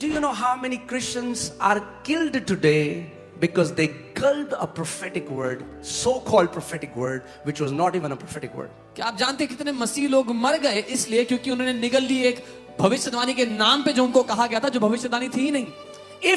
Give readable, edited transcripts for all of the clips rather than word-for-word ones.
Do you know how many Christians are killed today because they gulped a prophetic word, so-called prophetic word, which was not even a prophetic word? क्या आप जानते हैं कितने मसीह लोग मर गए इसलिए क्योंकि उन्होंने निगल ली एक भविष्यवाणी के नाम पे जो उनको कहा गया था, जो भविष्यवाणी थी ही नहीं।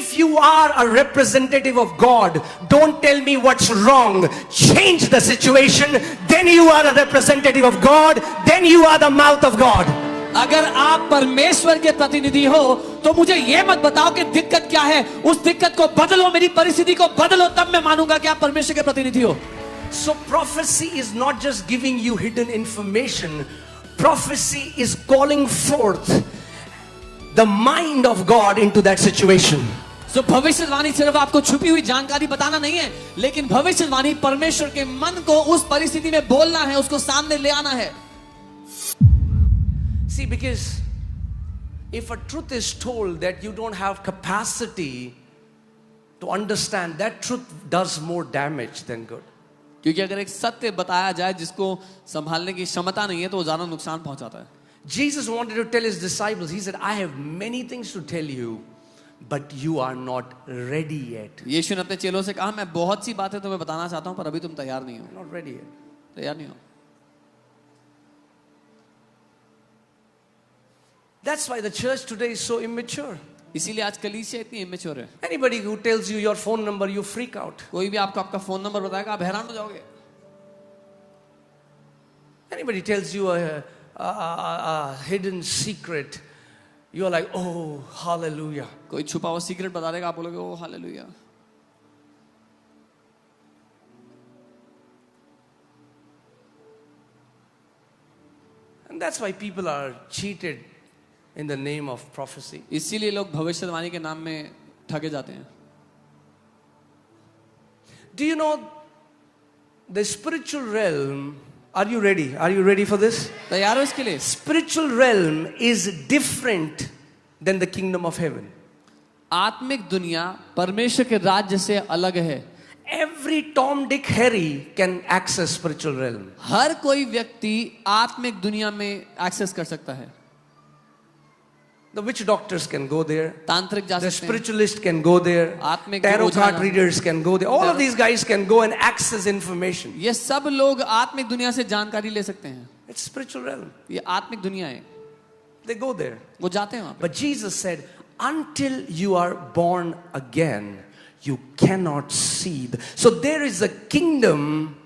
If you are a representative of God, don't tell me what's wrong. Change the situation. Then you are a representative of God. Then you are the mouth of God. अगर आप परमेश्वर के प्रतिनिधि हो तो मुझे ये मत बताओ कि दिक्कत क्या है, उस दिक्कत को बदलो, मेरी परिस्थिति को बदलो, तब मैं मानूंगा कि आप परमेश्वर के प्रतिनिधि हो। So prophecy is not just giving you hidden information. Prophecy is calling forth the mind of God into that situation. So भविष्यवाणी सिर्फ आपको छुपी हुई जानकारी बताना नहीं है, लेकिन भविष्यवाणी परमेश्वर के मन को उस परिस्थिति में बोलना है, उसको सामने ले आना है। See, because if a truth is told that you don't have capacity to understand, that truth does more damage than good. क्योंकि अगर एक सत्य बताया जाए जिसको संभालने की क्षमता नहीं है तो वो ज्यादा नुकसान पहुंचाता है। Jesus wanted to tell his disciples, he said, I have many things to tell you, but you are not ready yet. यीशु ने अपने चेलों से कहा, मैं बहुत सी बातें तुम्हें बताना चाहता हूं पर अभी तुम तैयार नहीं हो। Not ready yet. तैयार नहीं हो। That's why the church today is so immature. इसीलिए आज कलीसिया इतनी इमेच्योर है। Anybody who tells you your phone number, you freak out. कोई भी आपको आपका फोन नंबर बताएगा, आप हैरान हो जाओगे। Anybody tells you a hidden secret, you are like, oh, hallelujah. कोई छुपा हुआ सीक्रेट बता देगा, आप बोलोगे ओ hallelujah. And that's why people are cheated in the name of prophecy. इसीलिए लोग भविष्यवाणी के नाम में ठगे जाते हैं। Do you know the spiritual realm? Are you ready? Are you ready for this? तैयार हो इसके लिए? Spiritual realm is different than the kingdom of heaven. आत्मिक दुनिया परमेश्वर के राज्य से अलग है। Every Tom, Dick, Harry can access spiritual realm. हर कोई व्यक्ति आत्मिक दुनिया में एक्सेस कर सकता है। The witch doctors can go there. तांत्रिक जा The सकते हैं। spiritualist can go there. आत्मिक Tarot जो card Ojha- readers can go there. All of these guys can go and access information. ये सब लोग आत्मिक दुनिया से जानकारी ले सकते हैं। It's spiritual realm. ये आत्मिक दुनिया है, They go there. वो जाते हैं वहां पे। But Jesus said, until you are born again, you cannot see. So there is a kingdom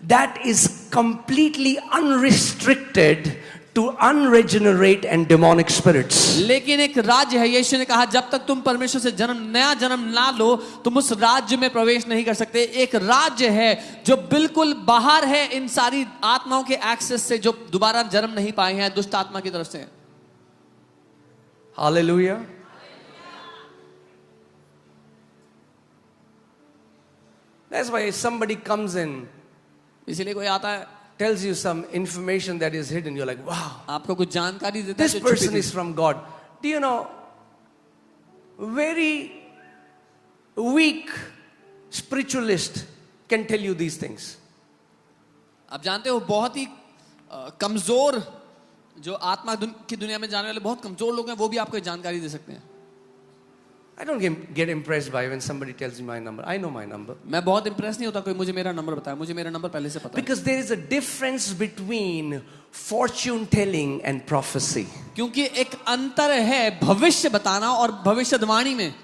that is completely unrestricted to unregenerate and demonic spirits. लेकिन एक राज्य है, यीशु ने कहा जब तक तुम परमेश्वर से नया जन्म ना लो तुम उस राज्य में प्रवेश नहीं कर सकते। एक राज्य है जो बिल्कुल बाहर है इन सारी आत्माओं के एक्सेस से, जो दोबारा जन्म नहीं पाए हैं दुष्ट आत्मा की तरफ से। Hallelujah. That's why if somebody comes in, इसीलिए कोई आता है, tells you some information that is hidden, you're like, wow, आपको कुछ जानकारी देता है this जो छुपी person थी। is from God. Do you know, very weak spiritualist can tell you these things. आप जानते हो बहुत ही कमजोर जो आत्मा की दुनिया में जाने वाले बहुत कमजोर लोग हैं, वो भी आपको ये जानकारी दे सकते हैं। I don't get impressed by when somebody tells me my number. I know my number. मैं बहुत इंप्रेस नहीं होता कोई मुझे मेरा नंबर बताए, मुझे मेरा नंबर पहले से पता है। Because there is a difference between fortune telling and prophecy. क्योंकि एक अंतर है भविष्य बताना और भविष्यवाणी में।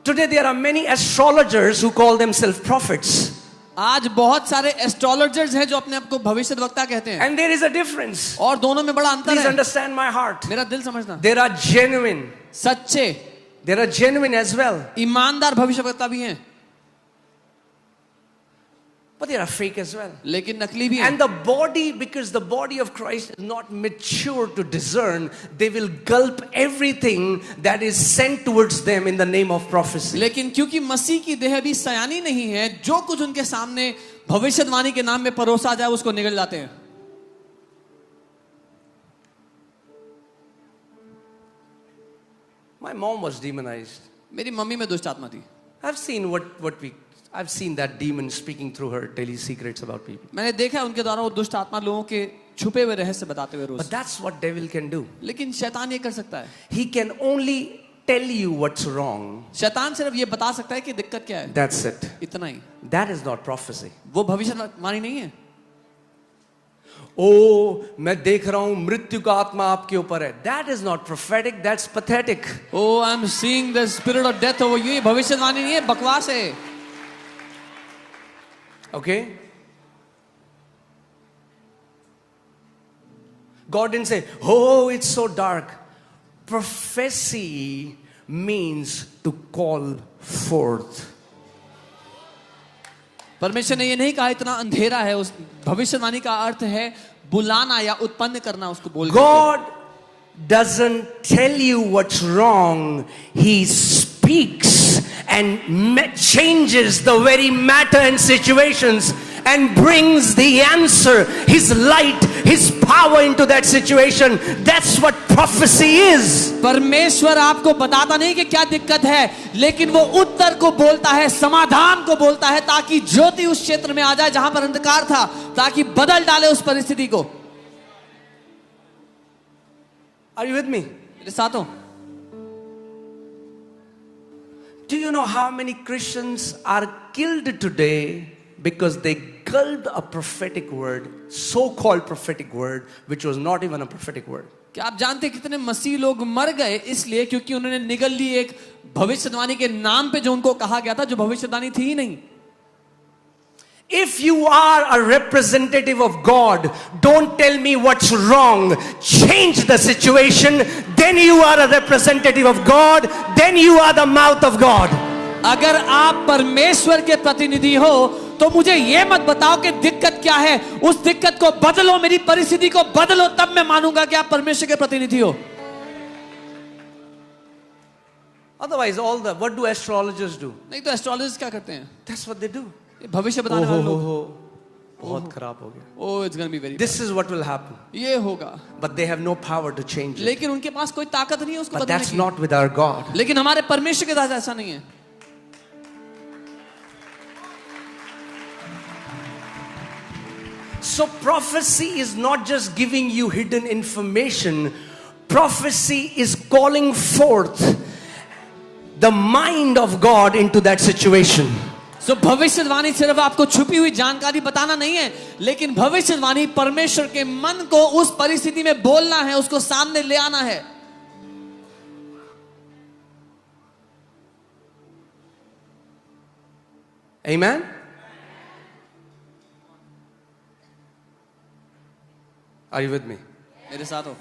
Today there are many astrologers who call themselves prophets. आज बहुत सारे एस्ट्रोलॉजर्स हैं जो अपने आप को भविष्यवक्ता कहते हैं, And there is a difference. और दोनों में बड़ा अंतर Please है। understand my heart. मेरा दिल समझना, There are genuine. सच्चे There are genuine as well. ईमानदार भविष्यवक्ता भी हैं, But there are fake as well. लेकिन नकली भी हैं। And the body, because the body of Christ is not mature to discern, they will gulp everything that is sent towards them in the name of prophecy. लेकिन क्योंकि मसीह की देह भी सयानी नहीं है, जो कुछ उनके सामने भविष्यवाणी के नाम में परोसा जाए उसको निगल जाते हैं। My mom was demonized. मेरी मम्मी में दुष्ट आत्मा थी। I've seen that demon speaking through her, telling secrets about people. मैंने देखा है उनके द्वारा वो दुष्ट आत्मा लोगों के छुपे हुए रहस्य बताते हुए रोज। But that's what devil can do. लेकिन शैतान ये कर सकता है, He can only tell you what's wrong. शैतान सिर्फ ये बता सकता है कि दिक्कत क्या है, That's it. इतना ही। That is not prophecy. वो भविष्यवाणी नहीं है। Oh, मैं देख रहा हूं मृत्यु का आत्मा आपके ऊपर है. That is not prophetic. That's pathetic. Oh, I'm seeing the spirit of death over you, ये भविष्यवाणी नहीं है, बकवास है। Okay? God didn't say, oh, it's so dark. Prophecy means to call forth. परमेश्वर ने ये नहीं कहा इतना अंधेरा है, उस भविष्यवाणी का अर्थ है बुलाना या उत्पन्न करना उसको बोल के। God doesn't tell you what's wrong. He speaks and changes the very matter and situations and brings the answer, His light, His power into that situation. That's what prophecy is. परमेश्वर आपको बताता नहीं कि क्या दिक्कत है, लेकिन वो उत्तर को बोलता है, समाधान को बोलता है, ताकि ज्योति उस क्षेत्र में आ जाए जहां पर अंधकार था, ताकि बदल डाले उस परिस्थिति को। Are you with me? मेरे साथ हो? Do you know how many Christians are killed today because they gulped a prophetic word, so-called prophetic word, which was not even a prophetic word? क्या आप जानते हैं कितने मसीह लोग मर गए इसलिए क्योंकि उन्होंने निगल ली एक भविष्यवाणी के नाम पे जो उनको कहा गया था, जो भविष्यवाणी थी ही नहीं। If you are a representative of God, don't tell me what's wrong. Change the situation. Then you are a representative of God. Then you are the mouth of God. अगर आप परमेश्वर के प्रतिनिधि हो तो मुझे ये मत बताओ कि दिक्कत क्या है, उस दिक्कत को बदलो, मेरी परिस्थिति को बदलो, तब मैं मानूंगा कि आप परमेश्वर के प्रतिनिधि हो। Otherwise, what do astrologers do? नहीं तो एस्ट्रोलॉजर्स क्या करते हैं? That's what they do. भविष्य बताने वाले लोग। बहुत खराब हो गया. Oh, it's gonna be very. This is what will happen. ये होगा। But they have no power to change it. लेकिन उनके पास कोई ताकत नहीं है उसको But बदलने that's की। not with our God. लेकिन हमारे परमेश्वर के साथ ऐसा नहीं है। So prophecy is not just giving you hidden information. Prophecy is calling forth the mind of God into that situation. So भविष्यवाणी सिर्फ आपको छुपी हुई जानकारी बताना नहीं है, लेकिन भविष्यवाणी परमेश्वर के मन को उस परिस्थिति में बोलना है, उसको सामने ले आना है। Amen? Are you with me? मेरे साथ हो?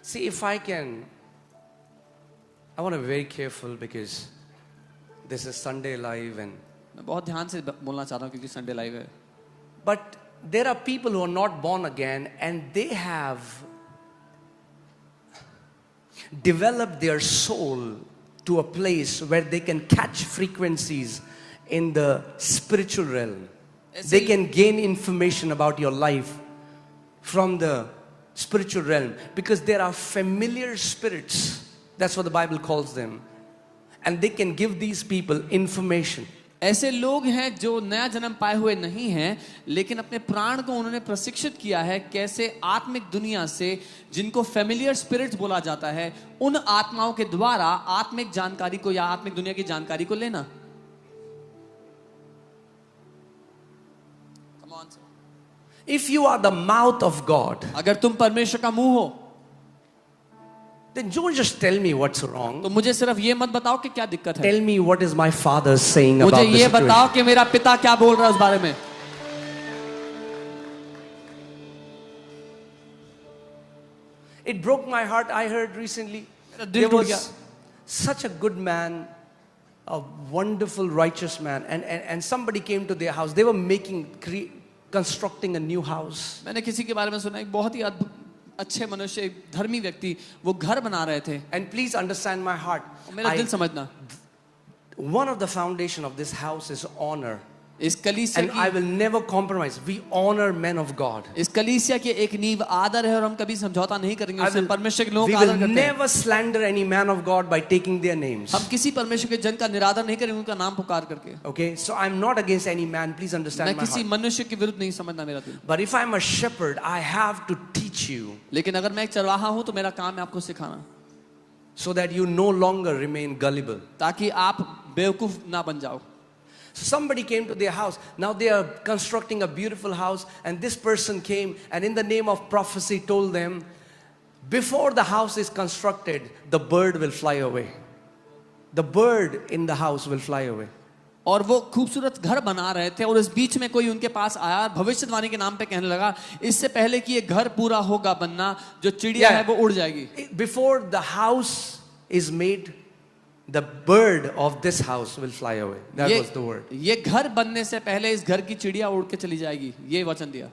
See, if I want to be very careful because this is Sunday Live and मैं बहुत ध्यान से बोलना चाहता हूँ क्योंकि संडे लाइव है। but there are people who are not born again and they have developed their soul to a place where they can catch frequencies in the spiritual realm. They can gain information about your life from the spiritual realm because there are familiar spirits. That's what the Bible calls them. And they can give these people information. ऐसे लोग हैं जो नया जन्म पाए हुए नहीं हैं, लेकिन अपने प्राण को उन्होंने प्रशिक्षित किया है कैसे आत्मिक दुनिया से, जिनको फेमिलियर स्पिरिट्स बोला जाता है, उन आत्माओं के द्वारा आत्मिक जानकारी को या आत्मिक दुनिया की जानकारी को लेना। If you are the mouth of God, अगर तुम परमेश्वर का मुंह हो, then don't just tell me what's wrong. तो मुझे सिर्फ ये मत बताओ कि क्या दिक्कत है। Tell me what is my father saying मुझे about the ये situation. बताओ कि मेरा पिता क्या बोल रहा है उस बारे में। It broke my heart. I heard recently मेरा दिल there टूट गया। was such a good man, a wonderful righteous man, and somebody came to their house. They were constructing a new house. मैंने किसी के बारे में सुना, एक बहुत ही अच्छे मनुष्य, एक धर्मी व्यक्ति, वो घर बना रहे थे। And please understand my heart. मेरा दिल समझना, One of the foundation of this house is honor. इस कलीसिया And I की, will never compromise. We honor men of God. इस कलीसिया की एक नींव आदर है और हम कभी समझौता नहीं करेंगे उससे। परमेश्वर के लोगों We का will आदर करते हैं। never slander any man of God by taking their names. हम किसी परमेश्वर के जन का निरादर नहीं करेंगे उनका नाम पुकार करके। Okay, so I'm not against any man. Please मैं understand my किसी heart. मनुष्य के विरुद्ध नहीं समझना मेरा दिल। But if I'm a shepherd, I have to teach you. लेकिन अगर मैं एक चरवाहा हूं तो मेरा काम है आपको सिखाना। so that you no longer remain gullible. ताकि आप बेवकूफ ना बन जाओ. So somebody came to their house. Now they are constructing a beautiful house, and this person came and in the name of prophecy told them, before the house is constructed, the bird will fly away. The bird in the house will fly away. और वो खूबसूरत घर बना रहे थे और इस बीच में कोई उनके पास आया, भविष्यवाणी के नाम पे कहने लगा, इससे पहले कि ये घर पूरा होगा बनना, जो चिड़िया है वो उड़ जाएगी. Before the house is made, the bird of this house will fly away. That was the word. ये घर बनने से पहले इस घर की चिड़िया उड़ के चली जाएगी, ये वचन दिया.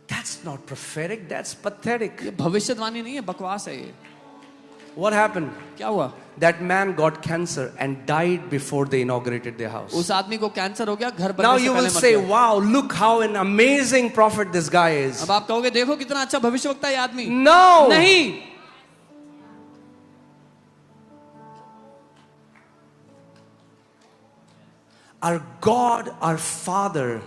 That's not prophetic, that's pathetic. ये भविष्यवाणी नहीं है, बकवास है ये. What happened? क्या हुआ? That man got cancer and died before they inaugurated their house. उस आदमी को कैंसर हो गया, घर बनने Now से you पहले will मर say, गया. wow, look how an amazing prophet this guy is. अब आप कहोगे देखो कितना अच्छा भविष्यवक्ता है ये आदमी. No! नहीं. Our God, our Father,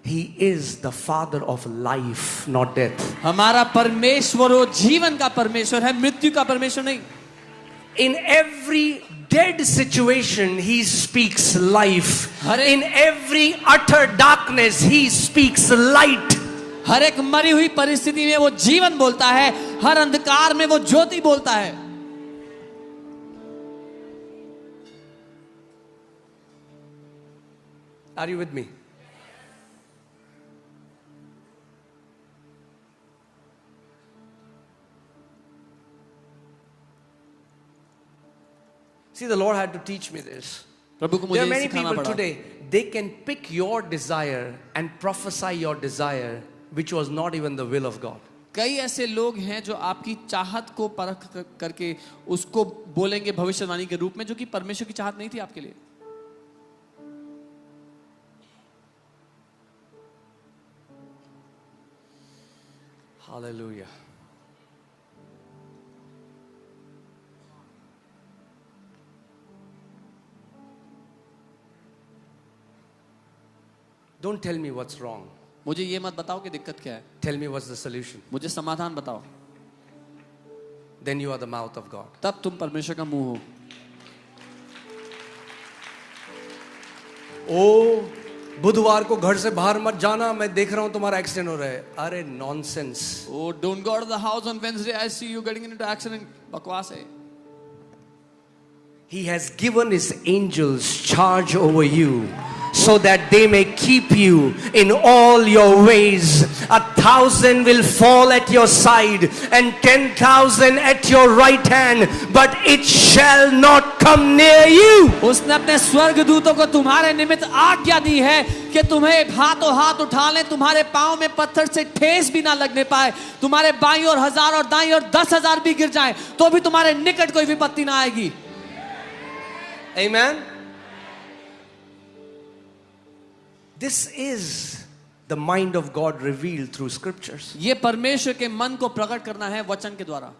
He is the Father of life, not death. हमारा परमेश्वर वो जीवन का परमेश्वर है, मृत्यु का परमेश्वर नहीं. In every dead situation, He speaks life. In every utter darkness, He speaks light. हर एक मरी हुई परिस्थिति में वो जीवन बोलता है, हर अंधकार में वो ज्योति बोलता है. Are you with me? See, the Lord had to teach me this. प्रभु को There मुझे are many सिखाना people पड़ा. today, they can pick your desire and prophesy your desire, which was not even the will of God. कई ऐसे लोग हैं जो आपकी चाहत को परख करके उसको बोलेंगे भविष्यवाणी के रूप में, जो कि परमेश्वर की चाहत नहीं थी आपके लिए. Hallelujah. Don't tell me what's wrong. मुझे ये मत बताओ कि दिक्कत क्या है. Tell me what's the solution. मुझे समाधान बताओ. Then you are the mouth of God. तब तुम परमेश्वर का मुंह हो. ओ बुधवार को घर से बाहर मत जाना, मैं देख रहा हूं तुम्हारा एक्सीडेंट हो रहा है. अरे nonsense. Oh, don't go to the house on Wednesday. I see you getting into accident. बकवास है. He has given His angels charge over you, so that they may keep you in all your ways. 1,000 will fall at your side and 10,000 at your right hand, but it shall not come near you. उसने अपने स्वर्गदूतों को तुम्हारे निमित्त आज्ञा दी है कि तुम्हें हाथों हाथ उठा लें, तुम्हारे पांव में पत्थर से ठेस भी ना लगने पाए. तुम्हारे बाईं और 1,000 और दाईं और 10,000 भी गिर जाएं तो भी तुम्हारे निकट कोई विपत्ति ना आएगी. Amen. This is the mind of God revealed through scriptures. ये परमेश्वर के मन को प्रकट करना है वचन के द्वारा.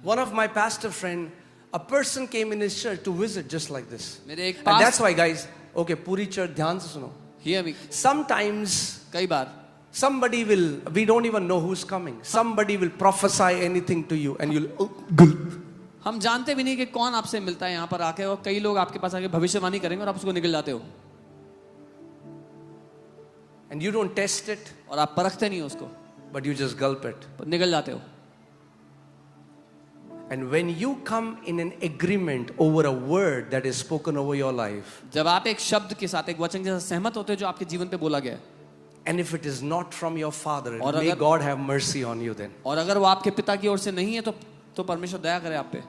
One of my pastor friend, a person came in his church to visit just like this. मेरे एक And that's why guys, okay, पूरी church ध्यान से सुनो. Hear me. Sometimes कई बार somebody will, we don't even know who's coming. Somebody will prophesy anything to you and you'll gulp. हम जानते भी नहीं कि कौन आपसे मिलता है यहाँ पर आके, और कई लोग आपके पास आके भविष्यवाणी करेंगे और आप उसको निकल जाते हो. And you don't test it, और आप परखते नहीं हो उसको, but you just gulp it. पर निकल जाते हो. And when you come in an agreement over a word that is spoken over your life, जब आप एक शब्द के साथ, एक वचन के साथ सहमत होते हो जो आपके जीवन पे बोला गया है, and if it is not from your father, और may अगर- God have mercy on you then. और अगर वो आपके पिता की ओर से नहीं है तो परमेश्वर दया करे आप पे.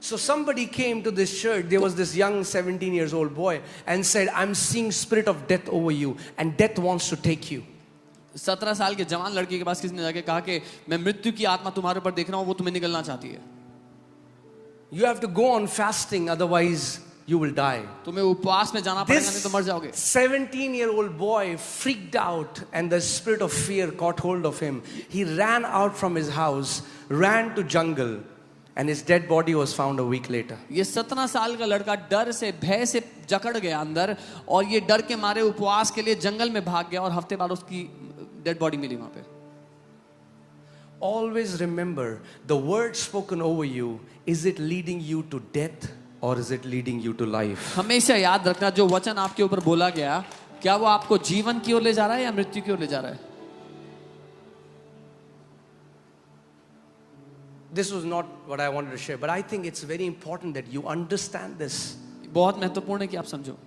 So somebody came to this church. There was this young 17 years old boy and said, I'm seeing spirit of death over you and death wants to take you. 17 साल के जवान लड़के के पास किसी ने जाके कहा कि मैं मृत्यु की आत्मा तुम्हारे ऊपर देख रहा हूँ, वो तुम्हें निकलना चाहती है. You have to go on fasting, otherwise you will die. तुम्हें उपवास में जाना पड़ेगा, नहीं तो मर जाओगे. This 17-year-old boy freaked out and the spirit of fear caught hold of him. He ran out from his house, ran to jungle, and his dead body was found a week later. ये 17 साल का लड़का डर से, भय से जकड़ गया अंदर, और ये डर के मारे उपवास के लिए जंगल में भाग गया और हफ्ते बाद उसकी डेड बॉडी मिली वहां पे. always remember the word spoken over you, is it leading you to death or is it leading you to life? हमेशा याद रखना जो वचन आपके ऊपर बोला गया, क्या वो आपको जीवन की ओर ले जा रहा है या मृत्यु की ओर ले जा रहा है? This was not what I wanted to share, but I think it's very important that you understand this. बहुत महत्वपूर्ण है कि आप समझो.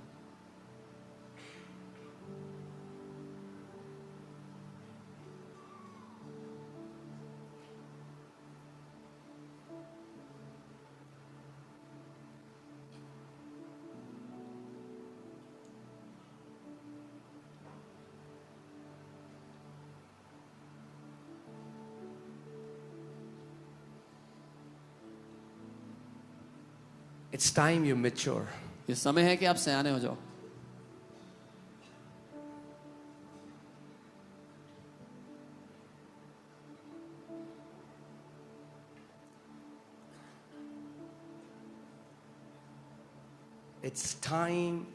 It's time you mature. ये समय है कि आप सयाने हो जाओ. It's time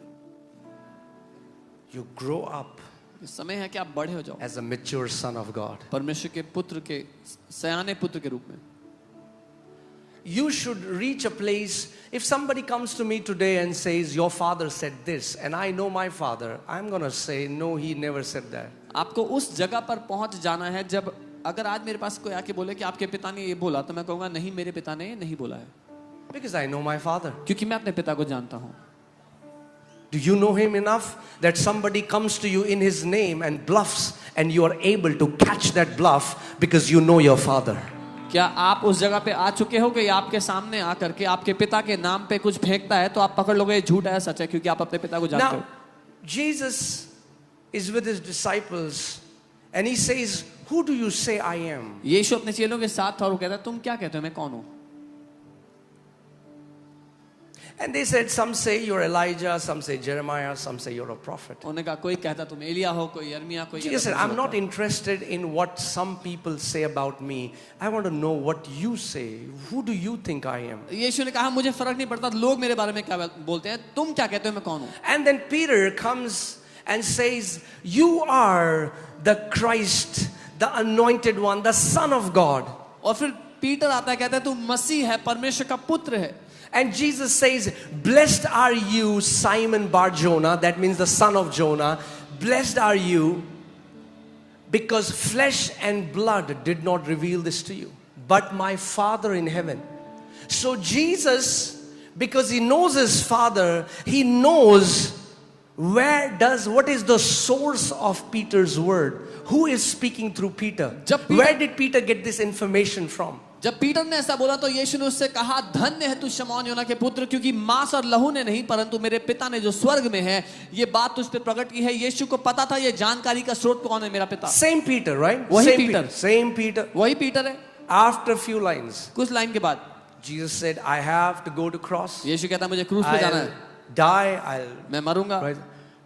you grow up ये समय है कि आप बड़े हो जाओ as a mature son of God. परमेश्वर के पुत्र के सयाने पुत्र के रूप में. You should reach a place. If somebody comes to me today and says, your father said this, and I know my father, I'm going to say, no, he never said that. आपको उस जगह पर पहुंच जाना है जब अगर आज मेरे पास कोई आके बोले कि आपके पिता ने ये बोला, तो मैं कहूंगा नहीं, मेरे पिता ने ये नहीं बोला है. Because I know my father. क्योंकि मैं अपने पिता को जानता हूं. Do you know him enough that somebody comes to you in his name and bluffs and you are able to catch that bluff because you know your father? क्या आप उस जगह पे आ चुके हो कि आपके सामने आकर के आपके पिता के नाम पे कुछ फेंकता है तो आप पकड़ लोगे ये झूठ है सच है क्योंकि आप अपने पिता को जानते हो. Now, Jesus is with his disciples and he says, who do you say I am? यीशु अपने चेलों के साथ था और वो कहता है तुम क्या कहते हो मैं कौन हूं? And they said, some say you're Elijah, some say Jeremiah, some say you're a prophet. उन्होंने कहा कोई कहता तुम एलिया हो, कोई यर्मिया, कोई Jesus said, I'm not interested in what some people say about me. I want to know what you say. Who do you think I am? यीशु ने कहा मुझे फर्क नहीं पड़ता लोग मेरे बारे में क्या बोलते हैं, तुम क्या कहते हो मैं कौन हूं? And then Peter comes and says, you are the Christ, the anointed one, the Son of God. और फिर पीटर आता है कहता है तू मसीह है, परमेश्वर का पुत्र है. And Jesus says, blessed are you, Simon Bar-Jonah, that means the son of Jonah. Blessed are you because flesh and blood did not reveal this to you, but my Father in heaven. So Jesus, because he knows his Father, he knows what is the source of Peter's word. Who is speaking through Peter? Where did Peter get this information from? जब Peter ने ऐसा बोला तो यीशु ने उससे कहा धन्य है तू शमौन योना के पुत्र क्योंकि मांस और लहू ने नहीं परंतु मेरे पिता ने जो स्वर्ग में है ये बात तुझ पे प्रकट की है. यीशु को पता था ये जानकारी का स्रोत कौन है, मेरा पिता. Same Peter, right? वही पीटर. Same Peter. वही पीटर है. After a few lines, कुछ लाइन के बाद Jesus said, I have to go to cross. यीशु कहता मुझे क्रूस पे जाना है. Die, मैं मरूंगा. right?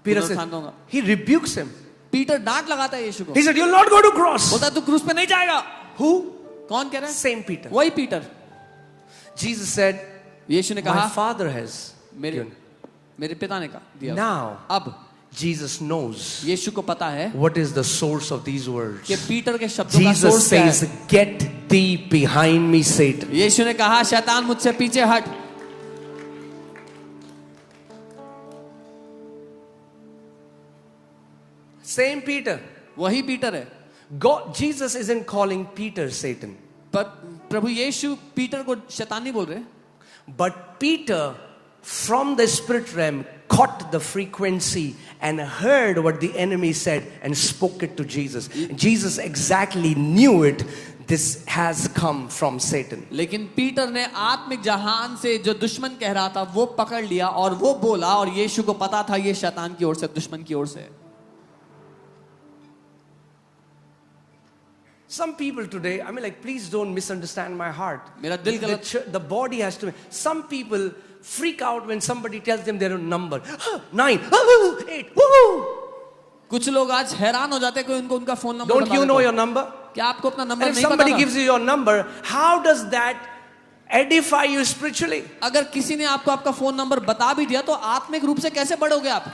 Peter said, he rebukes him. Peter डांट लगाता है यीशु को. He said, you'll not go to cross. बोलता तू क्रूस पे नहीं जाएगा. Who? कौन कह रहा है? Same Peter. वही पीटर. Jesus said, यीशु ने my कहा Father has मेरे पिता ने कहा दिया. Now अब Jesus knows यीशु को पता है what is the source of these words. कि पीटर के शब्दों का Jesus सोर्स क्या है. says, get thee behind me, Satan. यीशु ने कहा शैतान मुझसे पीछे हट. Same Peter. वही पीटर है. God, Jesus isn't calling Peter Satan. पर प्रभु यीशु पीटर को शैतान नहीं बोल रहे. But Peter, from the spirit realm, caught the frequency and heard what the enemy said and spoke it to Jesus. Jesus exactly knew it. This has come from Satan. लेकिन Peter ने आत्मिक जहान से जो दुश्मन कह रहा था वो पकड़ लिया और वो बोला और यीशु को पता था ये शैतान की ओर से, दुश्मन की ओर से. Some people today, I mean, like, please don't misunderstand my heart. मेरा दिल गलत. The body has to. Some people freak out when somebody tells them their number. 9, 8. Woo! कुछ लोग आज हैरान हो जाते हैं कि उनको उनका phone number. Don't you know your number? क्या आपको अपना नंबर And if नहीं पता? somebody gives you your number, how does that edify you spiritually? अगर किसी ने आपको आपका फोन नंबर बता भी दिया तो आत्मिक रूप से कैसे बढ़ोगे आप?